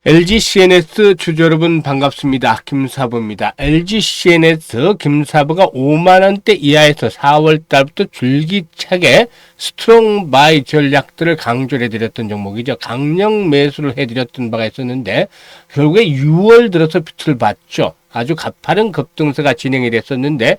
LG CNS 주주 여러분 반갑습니다. 김사부입니다. LG CNS 김사부가 5만원대 이하에서 4월달부터 줄기차게 스트롱 바이 전략들을 강조를 해드렸던 종목이죠. 강력 매수를 해드렸던 바가 있었는데 결국에 6월 들어서 빛을 봤죠. 아주 가파른 급등세가 진행이 됐었는데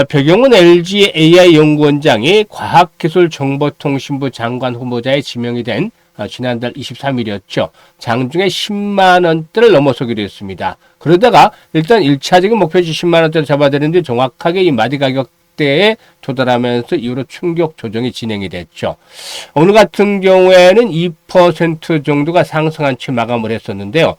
배경은 LG AI연구원장이 과학기술정보통신부 장관 후보자에 지명이 된 지난달 23일이었죠. 장중에 10만원대를 넘어서기로 했습니다. 그러다가 일단 1차적인 목표치 10만원대를 잡아드렸는데 정확하게 이 마디 가격대에 도달하면서 이후로 충격 조정이 진행이 됐죠. 오늘 같은 경우에는 2% 정도가 상승한 채 마감을 했었는데요.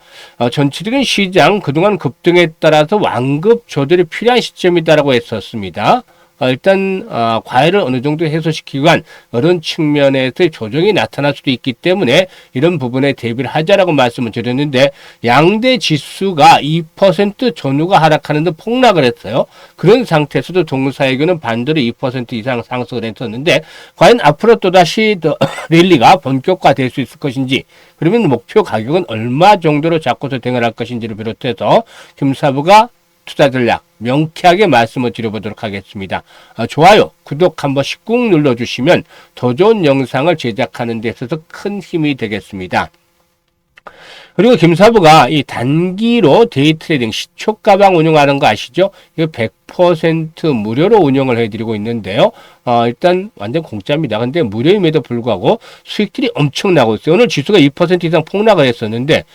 전체적인 시장 그동안 급등에 따라서 완급 조절이 필요한 시점이다라고 했었습니다. 일단 과열을 어느 정도 해소시키기 위한 이런 측면에서의 조정이 나타날 수도 있기 때문에 이런 부분에 대비를 하자라고 말씀을 드렸는데 양대 지수가 2% 전후가 하락하는 데 폭락을 했어요. 그런 상태에서도 동사이교는 반대로 2% 이상 상승을 했었는데 과연 앞으로 또다시 더 랠리가 본격화될 수 있을 것인지 그러면 목표 가격은 얼마 정도로 잡고서 대응할 것인지를 비롯해서 김사부가 투자 전략 명쾌하게 말씀을 드려보도록 하겠습니다. 좋아요, 구독 한 번씩 꾹 눌러주시면 더 좋은 영상을 제작하는 데 있어서 큰 힘이 되겠습니다. 그리고 김사부가 이 단기로 데이 트레이딩 시초 가방 운영하는 거 아시죠? 이거 100% 무료로 운영을 해드리고 있는데요. 일단 완전 공짜입니다. 근데 무료임에도 불구하고 수익들이 엄청 나고 있어요. 오늘 지수가 2% 이상 폭락을 했었는데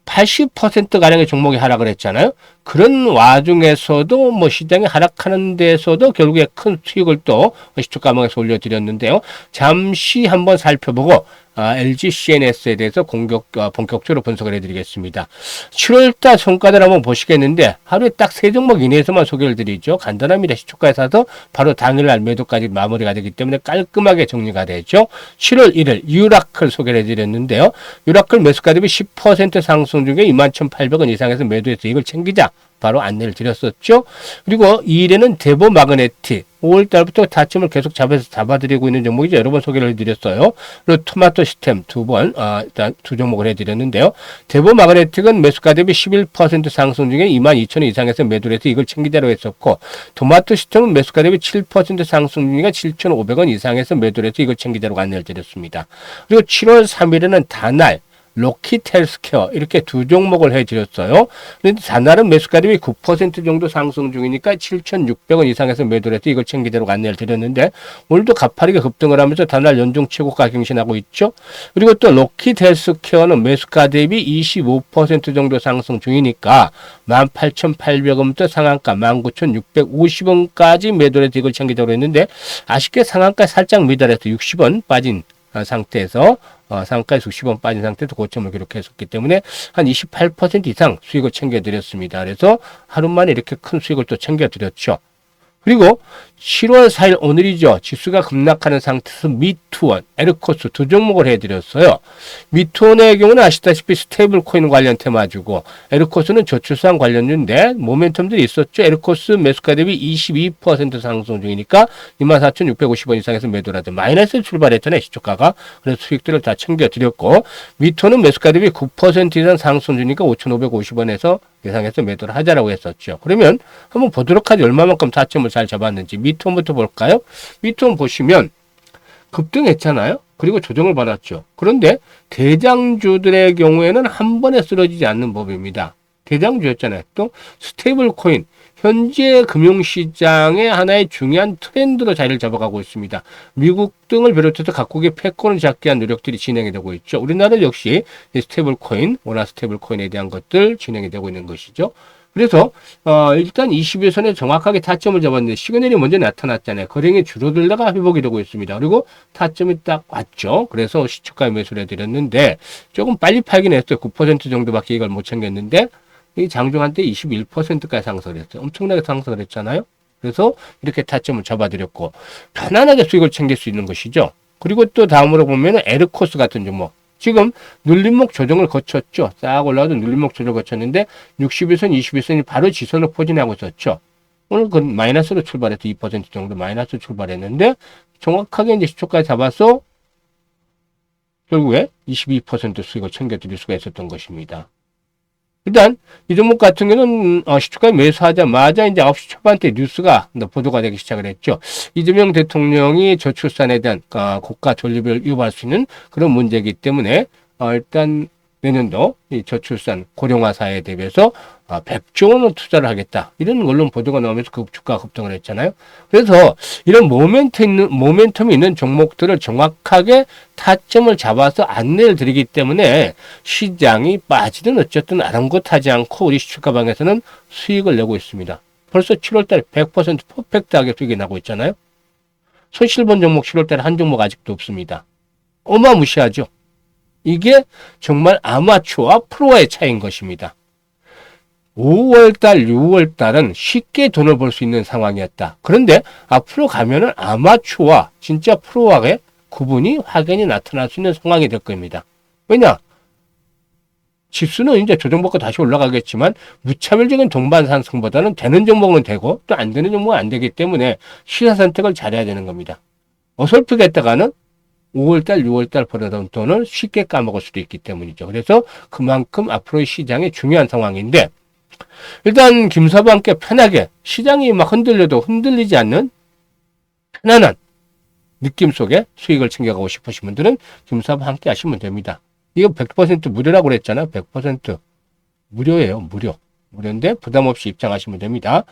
80%가량의 종목이 하락을 했잖아요. 그런 와중에서도 뭐 시장이 하락하는 데서도 결국에 큰 수익을 또 시초가방에서 올려드렸는데요. 잠시 한번 살펴보고 LG CNS에 대해서 본격적으로 분석을 해드리겠습니다. 7월달 성과들 한번 보시겠는데 하루에 딱 3종목 이내에서만 소개를 드리죠. 간단합니다. 시초가에 사서 바로 당일날 매도까지 마무리가 되기 때문에 깔끔하게 정리가 되죠. 7월 1일 유라클 소개를 해드렸는데요. 유라클 매수가 대비 10% 상승 중에 21,800원 이상에서 매도해서 이걸 챙기자. 바로 안내를 드렸었죠. 그리고 2일에는 대보 마그네틱 5월달부터 타점을 계속 잡아드리고 있는 종목이죠. 여러 번 소개를 해드렸어요. 그리고 토마토 시스템 일단 두 종목을 해드렸는데요. 대보 마그네틱은 매수가 대비 11% 상승 중에 22,000원 이상에서 매도를 해서 이걸 챙기자로 했었고 토마토 시스템은 매수가 대비 7% 상승 중에 7,500원 이상에서 매도를 해서 이걸 챙기자로 안내를 드렸습니다. 그리고 7월 3일에는 다날 로킷 헬스케어 이렇게 두 종목을 해드렸어요. 그런데 다날은 매수가 대비 9% 정도 상승 중이니까 7,600원 이상에서 매도를 해서 이걸 챙기대로 안내를 드렸는데 오늘도 가파르게 급등을 하면서 다날 연중 최고가 경신하고 있죠. 그리고 또 로킷 헬스케어는 매수가 대비 25% 정도 상승 중이니까 18,800원부터 상한가 19,650원까지 매도를 해서 이걸 챙기대로 했는데 아쉽게 상한가 살짝 미달해서 60원 빠진 상태에서 상한가에서 60원 빠진 상태에서 고점을 기록했었기 때문에 한 28% 이상 수익을 챙겨드렸습니다. 그래서 하루 만에 이렇게 큰 수익을 또 챙겨드렸죠. 그리고 7월 4일 오늘이죠. 지수가 급락하는 상태에서 미투원, 에르코스 두 종목을 해드렸어요. 미투원의 경우는 아시다시피 스테이블 코인 관련 테마주고 에르코스는 저출산 관련주인데 모멘텀들이 있었죠. 에르코스 매수가 대비 22% 상승 중이니까 24,650원 이상에서 매도라도 마이너스 출발했잖아요. 시초가가. 그래서 수익들을 다 챙겨드렸고 미투원은 매수가 대비 9% 이상 상승 중이니까 5,550원에서 예상해서 매도를 하자라고 했었죠. 그러면 한번 보도록 하죠. 얼마만큼 타점을 잘 잡았는지. 미투원부터 볼까요? 미투원 보시면 급등했잖아요. 그리고 조정을 받았죠. 그런데 대장주들의 경우에는 한 번에 쓰러지지 않는 법입니다. 대장주였잖아요. 또 스테이블 코인. 현재 금융시장의 하나의 중요한 트렌드로 자리를 잡아가고 있습니다. 미국 등을 비롯해서 각국의 패권을 잡기 위한 노력들이 진행이 되고 있죠. 우리나라 역시 스테이블 코인, 원화 스테이블 코인에 대한 것들 진행이 되고 있는 것이죠. 그래서 일단 21선에 정확하게 타점을 잡았는데 시그널이 먼저 나타났잖아요. 거래량이 줄어들다가 회복이 되고 있습니다. 그리고 타점이 딱 왔죠. 그래서 시초가에 매수를 해드렸는데 조금 빨리 팔긴 했어요. 9% 정도밖에 이걸 못 챙겼는데 이 장중한 때 21%까지 상승을 했어요. 엄청나게 상승을 했잖아요. 그래서 이렇게 타점을 잡아드렸고 편안하게 수익을 챙길 수 있는 것이죠. 그리고 또 다음으로 보면은 에르코스 같은 종목. 지금 눌림목 조정을 거쳤죠. 싹 올라와도 눌림목 조정을 거쳤는데 61선, 21선이 바로 지선을 포진하고 있었죠. 오늘 그 마이너스로 출발해서 2% 정도 마이너스 출발했는데 정확하게 이제 시초까지 잡아서 결국에 22% 수익을 챙겨드릴 수가 있었던 것입니다. 일단 이 종목 같은 경우는 시초가에 매수하자마자 이제 9시 초반대 뉴스가 보도가 되기 시작을 했죠. 이재명 대통령이 저출산에 대한 국가 존립을 위협할 수 있는 그런 문제이기 때문에 일단 내년도 이 저출산 고령화 사회에 대비해서 100조 원을 투자를 하겠다. 이런 언론 보도가 나오면서 그 주가가 급등을 했잖아요. 그래서 이런 모멘텀이 있는 종목들을 정확하게 타점을 잡아서 안내를 드리기 때문에 시장이 빠지든 어쨌든 아랑곳하지 않고 우리 시초가방에서는 수익을 내고 있습니다. 벌써 7월달에 100% 퍼펙트하게 수익이 나고 있잖아요. 손실본 종목 7월달에 한 종목 아직도 없습니다. 어마무시하죠. 이게 정말 아마추어와 프로의 차이인 것입니다. 5월달, 6월달은 쉽게 돈을 벌 수 있는 상황이었다. 그런데 앞으로 가면은 아마추어와 진짜 프로와의 구분이 확연히 나타날 수 있는 상황이 될 겁니다. 왜냐? 지수는 이제 조정받고 다시 올라가겠지만 무차별적인 동반 상승보다는 되는 종목은 되고 또 안 되는 종목은 안 되기 때문에 시사 선택을 잘해야 되는 겁니다. 어설프게 했다가는 5월달, 6월달 벌어둔 돈을 쉽게 까먹을 수도 있기 때문이죠. 그래서 그만큼 앞으로의 시장이 중요한 상황인데 일단 김사부와 함께 편하게 시장이 막 흔들려도 흔들리지 않는 편안한 느낌 속에 수익을 챙겨가고 싶으신 분들은 김사부와 함께 하시면 됩니다. 이거 100% 무료라고 그랬잖아요. 100% 무료예요. 무료인데 부담 없이 입장하시면 됩니다.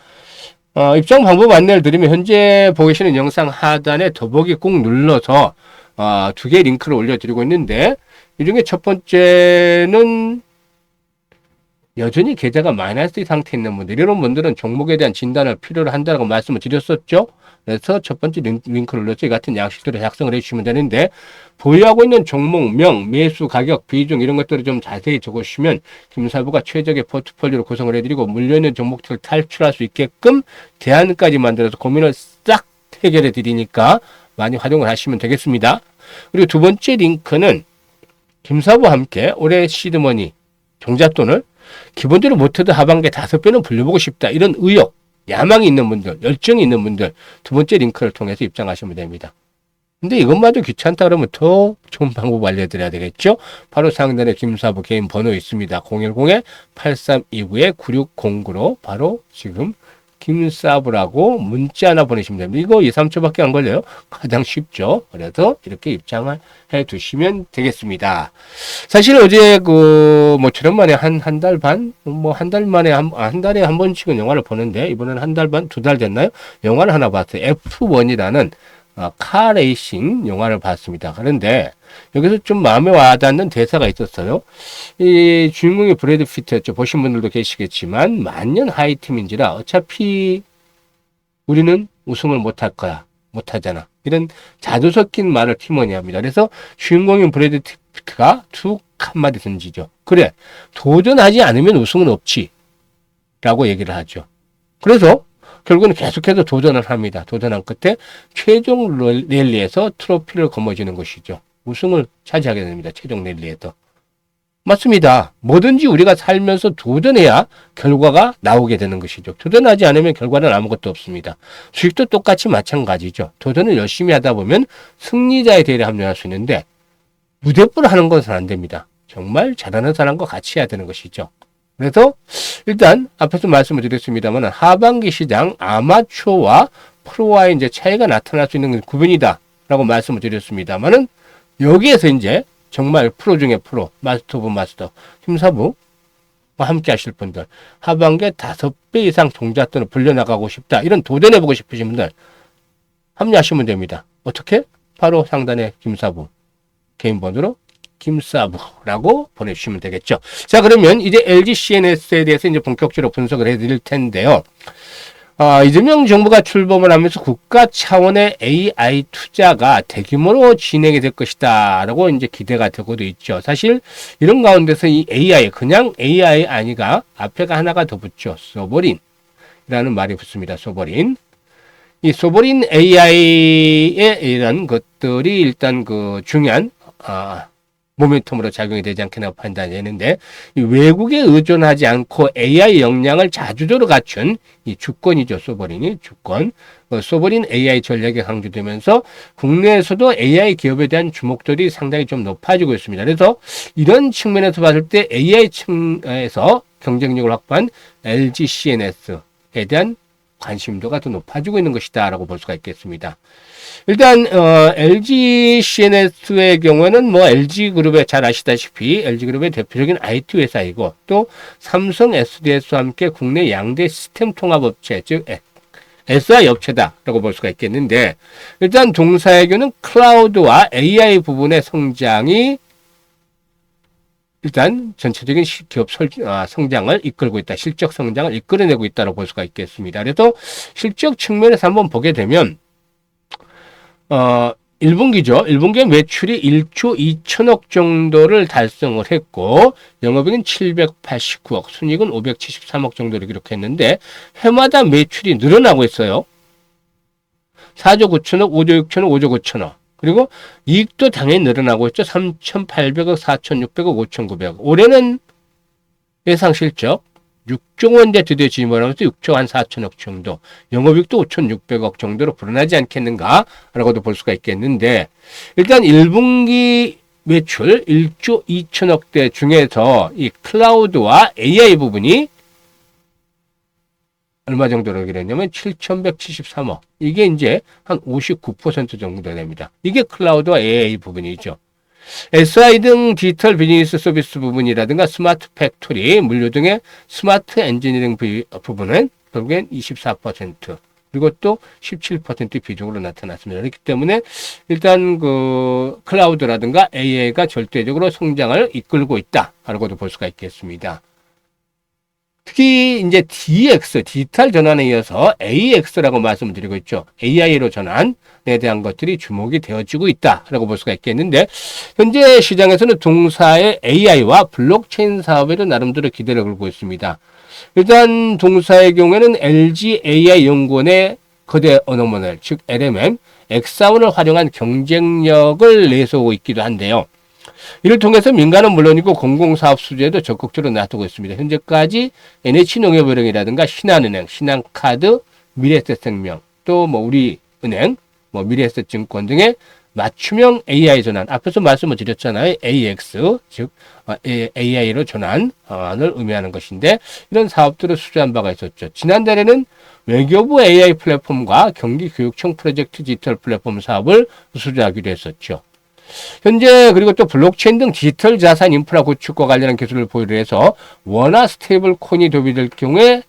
입장 방법 안내를 드리면 현재 보고 계시는 영상 하단에 더보기 꼭 눌러서 2개의 링크를 올려드리고 있는데 이 중에 첫 번째는 여전히 계좌가 마이너스 상태에 있는 분들, 이런 분들은 종목에 대한 진단을 필요로 한다고 말씀을 드렸었죠. 그래서 첫 번째 링크를 눌러서 이 같은 양식들을 작성을 해주시면 되는데 보유하고 있는 종목명, 매수 가격, 비중 이런 것들을 좀 자세히 적어주시면 김사부가 최적의 포트폴리오를 구성을 해드리고 물려있는 종목들을 탈출할 수 있게끔 대안까지 만들어서 고민을 싹 해결해 드리니까 많이 활용을 하시면 되겠습니다. 그리고 두 번째 링크는 김사부와 함께 올해 시드머니 종잣돈을 기본적으로 못해도 하반기에 5배는 불려보고 싶다. 이런 의욕, 야망이 있는 분들, 열정이 있는 분들 두 번째 링크를 통해서 입장하시면 됩니다. 근데 이것마저 귀찮다 그러면 더 좋은 방법 알려드려야 되겠죠? 바로 상단에 김사부 개인 번호 있습니다. 010-8329-9609로 바로 지금 김사부라고 문자 하나 보내시면 됩니다. 이거 2, 3초밖에 안 걸려요. 가장 쉽죠. 그래서 이렇게 입장을 해 두시면 되겠습니다. 사실 어제 모처럼 만에 한 달 반, 한 달 만에 한 달에 한 번씩은 영화를 보는데 이번에는 한 달 반, 2달 됐나요? 영화를 하나 봤어요. F1이라는 카레이싱 영화를 봤습니다. 그런데 여기서 좀 마음에 와닿는 대사가 있었어요. 이 주인공이 브래드 피트였죠. 보신 분들도 계시겠지만 만년 하이팀인지라 어차피 우리는 우승을 못할 거야. 못하잖아. 이런 자주 섞인 말을 팀원이 합니다. 그래서 주인공인 브래드 피트가 툭 한마디 던지죠. 그래, 도전하지 않으면 우승은 없지 라고 얘기를 하죠. 그래서 결국은 계속해서 도전을 합니다. 도전한 끝에 최종 랠리에서 트로피를 거머쥐는 것이죠. 우승을 차지하게 됩니다. 최종 랠리에서. 맞습니다. 뭐든지 우리가 살면서 도전해야 결과가 나오게 되는 것이죠. 도전하지 않으면 결과는 아무것도 없습니다. 수익도 똑같이 마찬가지죠. 도전을 열심히 하다 보면 승리자의 대회에 합류할 수 있는데 무대뽀를 하는 것은 안 됩니다. 정말 잘하는 사람과 같이 해야 되는 것이죠. 그래서 일단 앞에서 말씀을 드렸습니다만 하반기 시장 아마추어와 프로와의 이제 차이가 나타날 수 있는 구분이다라고 말씀을 드렸습니다만은 여기에서 이제 정말 프로 중에 프로, 마스터 오브 마스터, 김사부와 함께 하실 분들, 하반기에 5배 이상 종잣돈을 불려나가고 싶다. 이런 도전해보고 싶으신 분들 합류하시면 됩니다. 어떻게? 바로 상단에 김사부 개인 번호로 김사부라고 보내주시면 되겠죠. 자, 그러면 이제 LG CNS에 대해서 이제 본격적으로 분석을 해드릴 텐데요. 이재명 정부가 출범을 하면서 국가 차원의 AI 투자가 대규모로 진행이 될 것이다 라고 이제 기대가 되고도 있죠. 사실 이런 가운데서 이 AI, 그냥 AI 아니가 앞에가 하나가 더 붙죠. 소버린이라는 말이 붙습니다. 소버린. 이 소버린 AI에 이런 것들이 일단 중요한 모멘텀으로 작용이 되지 않겠나 판단되는데, 이 외국에 의존하지 않고 AI 역량을 자주적으로 갖춘 이 주권이죠. 소버린이 주권. 소버린 AI 전략이 강조되면서 국내에서도 AI 기업에 대한 주목도이 상당히 좀 높아지고 있습니다. 그래서 이런 측면에서 봤을 때 AI 층에서 경쟁력을 확보한 LG CNS에 대한 관심도가 더 높아지고 있는 것이다라고 볼 수가 있겠습니다. 일단 LG CNS의 경우에는 뭐 LG그룹의 잘 아시다시피 LG그룹의 대표적인 IT 회사이고, 또 삼성 SDS와 함께 국내 양대 시스템 통합업체, 즉 SI 업체다라고 볼 수가 있겠는데, 일단 동사에게는 클라우드와 AI 부분의 성장이 일단 전체적인 기업 성장을 이끌고 있다. 실적 성장을 이끌어내고 있다고 볼 수가 있겠습니다. 그래서 실적 측면에서 한번 보게 되면 1분기죠. 1분기에 매출이 1조 2천억 정도를 달성을 했고, 영업이익은 789억, 순이익은 573억 정도를 기록했는데, 해마다 매출이 늘어나고 있어요. 4조 9천억, 5조 6천억, 5조 9천억. 그리고 이익도 당연히 늘어나고 있죠. 3,800억, 4,600억, 5,900억. 올해는 예상 실적 6조 원대 드디어 진입하면서 6조 한 4천억 정도, 영업이익도 5,600억 정도로 불어나지 않겠는가라고도 볼 수가 있겠는데, 일단 1분기 매출 1조 2천억대 중에서 이 클라우드와 AI 부분이 얼마 정도로 그랬냐면 7,173억. 이게 이제 한 59% 정도 됩니다. 이게 클라우드와 AI 부분이죠. SI 등 디지털 비즈니스 서비스 부분이라든가 스마트 팩토리, 물류 등의 스마트 엔지니어링 부분은 결국엔 24%, 그리고 또 17% 비중으로 나타났습니다. 그렇기 때문에 일단 그 클라우드라든가 AI가 절대적으로 성장을 이끌고 있다라고도 볼 수가 있겠습니다. 특히 이제 DX, 디지털 전환에 이어서 AX라고 말씀을 드리고 있죠. AI로 전환에 대한 것들이 주목이 되어지고 있다라고 볼 수가 있겠는데, 현재 시장에서는 동사의 AI와 블록체인 사업에도 나름대로 기대를 걸고 있습니다. 일단 동사의 경우에는 LG AI 연구원의 거대 언어모델, 즉 LMM, 엑사원을 활용한 경쟁력을 내세우고 있기도 한데요. 이를 통해서 민간은 물론이고 공공사업 수주에도 적극적으로 나서고 있습니다. 현재까지 NH농협은행이라든가 신한은행, 신한카드, 미래에셋생명, 또 뭐 우리은행, 뭐 미래에셋증권 등의 맞춤형 AI 전환, 앞에서 말씀을 드렸잖아요. AX, 즉 AI로 전환을 의미하는 것인데, 이런 사업들을 수주한 바가 있었죠. 지난달에는 외교부 AI 플랫폼과 경기교육청 프로젝트 디지털 플랫폼 사업을 수주하기로 했었죠. 현재 그리고 또 블록체인 등 디지털 자산 인프라 구축과 관련한 기술을 보유를 해서 원화 스테이블 코인이 도입될 경우에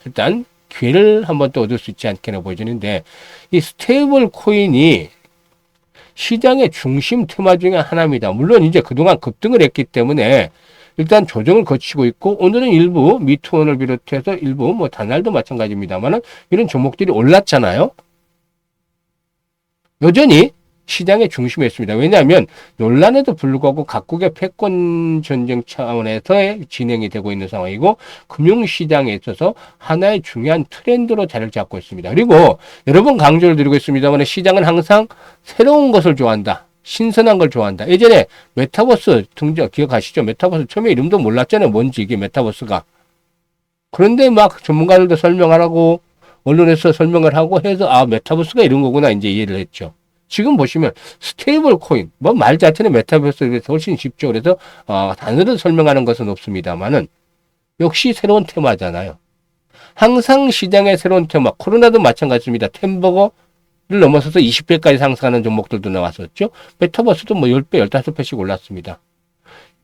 일단 기회를 한번 또 얻을 수 있지 않겠나 보여지는데, 이 스테이블 코인이 시장의 중심 테마 중에 하나입니다. 물론 이제 그동안 급등을 했기 때문에 일단 조정을 거치고 있고, 오늘은 일부 미투원을 비롯해서 일부 뭐 단날도 마찬가지입니다만은 이런 종목들이 올랐잖아요. 여전히 시장의 중심에 있습니다. 왜냐하면 논란에도 불구하고 각국의 패권 전쟁 차원에서 진행이 되고 있는 상황이고, 금융시장에 있어서 하나의 중요한 트렌드로 자리를 잡고 있습니다. 그리고 여러 번 강조를 드리고 있습니다만, 시장은 항상 새로운 것을 좋아한다. 신선한 걸 좋아한다. 예전에 메타버스 등장 기억하시죠? 메타버스 처음에 이름도 몰랐잖아요. 뭔지 이게 메타버스가. 그런데 막 전문가들도 설명하라고 언론에서 설명을 하고 해서 메타버스가 이런 거구나 이제 이해를 했죠. 지금 보시면 스테이블 코인, 뭐 말 자체는 메타버스에 비해서 훨씬 쉽죠. 그래서 단어를 설명하는 것은 없습니다만은 역시 새로운 테마잖아요. 항상 시장의 새로운 테마, 코로나도 마찬가지입니다. 템버거를 넘어서서 20배까지 상승하는 종목들도 나왔었죠. 메타버스도 뭐 10배, 15배씩 올랐습니다.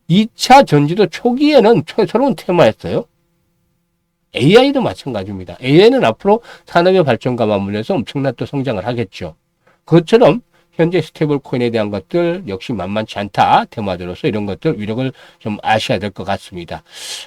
2차 전지도 초기에는 새로운 테마였어요. AI도 마찬가지입니다. AI는 앞으로 산업의 발전과 맞물려서 엄청난 또 성장을 하겠죠. 그것처럼 현재 스테이블 코인에 대한 것들 역시 만만치 않다. 테마들로서 이런 것들 위력을 좀 아셔야 될 것 같습니다.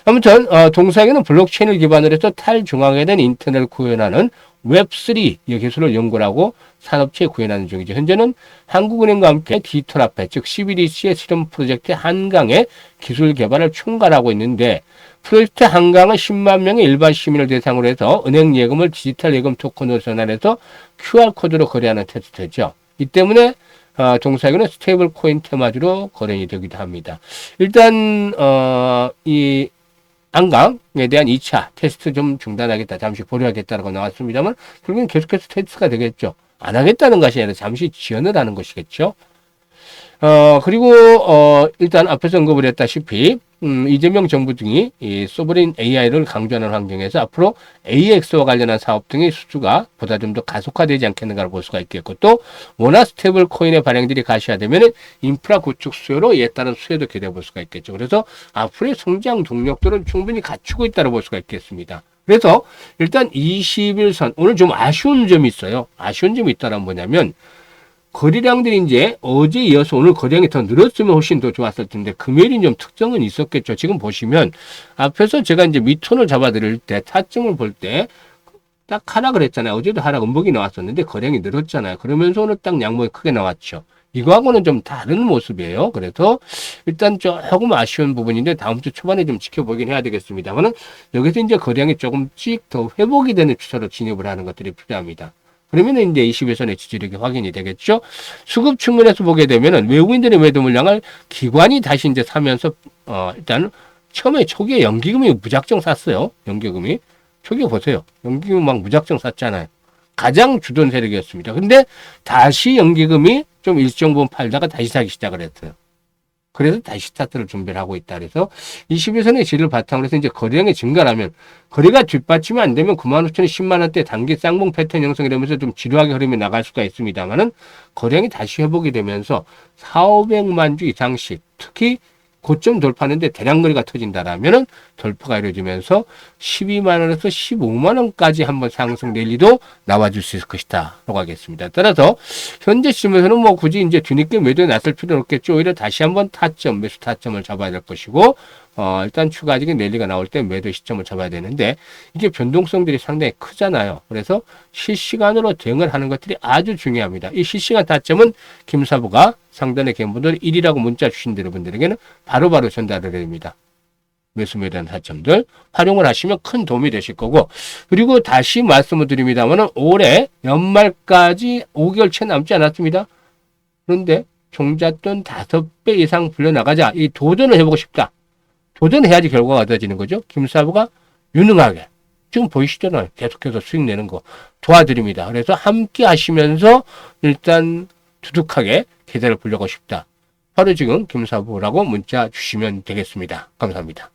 아무튼 동사에게는 블록체인을 기반으로 해서 탈중앙화된 인터넷을 구현하는 웹3 기술을 연구하고 산업체에 구현하는 중이죠. 현재는 한국은행과 함께 디지털 화폐, 즉 CBDC의 실험 프로젝트 한강의 기술 개발을 총괄하고 있는데, 프로젝트 한강은 10만 명의 일반 시민을 대상으로 해서 은행 예금을 디지털 예금 토큰으로 전환해서 QR코드로 거래하는 테스트죠. 이 때문에 종사액은 스테이블 코인 테마주로 거래이 되기도 합니다. 일단 이 안강에 대한 2차 테스트 좀 중단하겠다, 잠시 보류하겠다라고 나왔습니다만 결국엔 계속해서 테스트가 되겠죠. 안 하겠다는 것이 아니라 잠시 지연을 하는 것이겠죠. 그리고 일단 앞에서 언급을 했다시피 이재명 정부 등이 이 소브린 AI를 강조하는 환경에서 앞으로 AX와 관련한 사업 등의 수주가 보다 좀 더 가속화되지 않겠는가를 볼 수가 있겠고, 또 원화 스테이블 코인의 발행들이 가시화되면 인프라 구축 수요로 이에 따른 수요도 기대해 볼 수가 있겠죠. 그래서 앞으로의 성장 동력들은 충분히 갖추고 있다고 볼 수가 있겠습니다. 그래서 일단 21선 오늘 좀 아쉬운 점이 있어요. 아쉬운 점이 있다는 뭐냐면, 거래량들이 이제 어제 이어서 오늘 거래량이 더 늘었으면 훨씬 더 좋았을 텐데 금요일인 좀 특정은 있었겠죠. 지금 보시면 앞에서 제가 이제 밑톤을 잡아드릴 때 타점을 볼 때 딱 하락을 했잖아요. 어제도 하락 음봉이 나왔었는데 거래량이 늘었잖아요. 그러면서 오늘 딱 양봉이 크게 나왔죠. 이거하고는 좀 다른 모습이에요. 그래서 일단 조금 아쉬운 부분인데 다음 주 초반에 좀 지켜보긴 해야 되겠습니다만은 여기서 이제 거래량이 조금씩 더 회복이 되는 추세로 진입을 하는 것들이 필요합니다. 그러면 이제 21선의 지지력이 확인이 되겠죠. 수급 측면에서 보게 되면은 외국인들의 매도 물량을 기관이 다시 이제 사면서 일단 처음에 초기에 연기금이 무작정 샀어요. 연기금이 초기에 보세요. 연기금 막 무작정 샀잖아요. 가장 주도한 세력이었습니다. 근데 다시 연기금이 좀 일정 부분 팔다가 다시 사기 시작을 했어요. 그래서 다시 스타트를 준비를 하고 있다. 그래서 21선의 질을 바탕으로 해서 이제 거래량이 증가하면, 거래가 뒷받침이 안 되면 95,000원, 10만 원대 단기 쌍봉 패턴 형성이 되면서 좀 지루하게 흐름이 나갈 수가 있습니다만은 거래량이 다시 회복이 되면서 4,500만 주 이상씩, 특히 고점 돌파하는데 대량 거래가 터진다라면은 돌파가 이루어지면서 12만 원에서 15만 원까지 한번 상승 랠리도 나와줄 수 있을 것이다 라고 하겠습니다. 따라서 현재 시점에서는 뭐 굳이 이제 뒤늦게 매도에 나설 필요는 없겠죠. 오히려 다시 한번 타점, 매수 타점을 잡아야 될 것이고, 일단 추가적인 랠리가 나올 때 매도 시점을 잡아야 되는데 이게 변동성들이 상당히 크잖아요. 그래서 실시간으로 대응을 하는 것들이 아주 중요합니다. 이 실시간 타점은 김사부가 상단의 개인분들 1이라고 문자 주신 여러분들에게는 바로바로 전달을 해드립니다. 매수매에 대한 타점들 활용을 하시면 큰 도움이 되실 거고, 그리고 다시 말씀을 드립니다만 올해 연말까지 5개월 채 남지 않았습니다. 그런데 종잣돈 5배 이상 불려나가자, 이 도전을 해보고 싶다. 도전해야지 결과가 얻어지는 거죠. 김사부가 유능하게 지금 보이시잖아요. 계속해서 수익 내는 거 도와드립니다. 그래서 함께 하시면서 일단 두둑하게 계좌를 불려고 싶다. 바로 지금 김사부라고 문자 주시면 되겠습니다. 감사합니다.